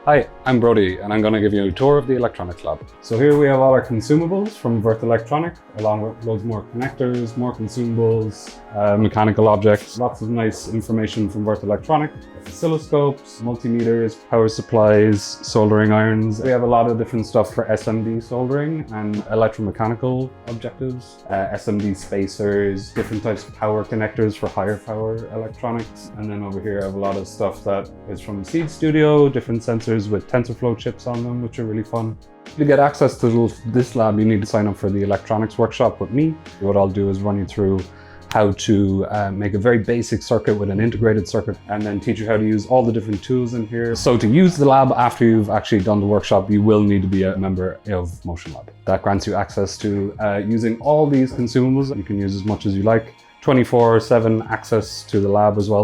Hi, I'm Brodie and I'm going to give you a tour of the electronics lab. So here we have all our consumables from Würth Elektronik, along with loads more connectors, more consumables, mechanical objects, lots of nice information from Würth Elektronik. Oscilloscopes, multimeters, power supplies, soldering irons. We have a lot of different stuff for SMD soldering and electromechanical objectives, SMD spacers, different types of power connectors for higher power electronics. And then over here I have a lot of stuff that is from Seed Studio, different sensors with TensorFlow chips on them, which are really fun. To get access to this lab, you need to sign up for the electronics workshop with me. What I'll do is run you through how to make a very basic circuit with an integrated circuit, and then teach you how to use all the different tools in here. So to use the lab after you've actually done the workshop, you will need to be a member of MotionLab. That grants you access to using all these consumables. You can use as much as you like, 24/7 access to the lab as well.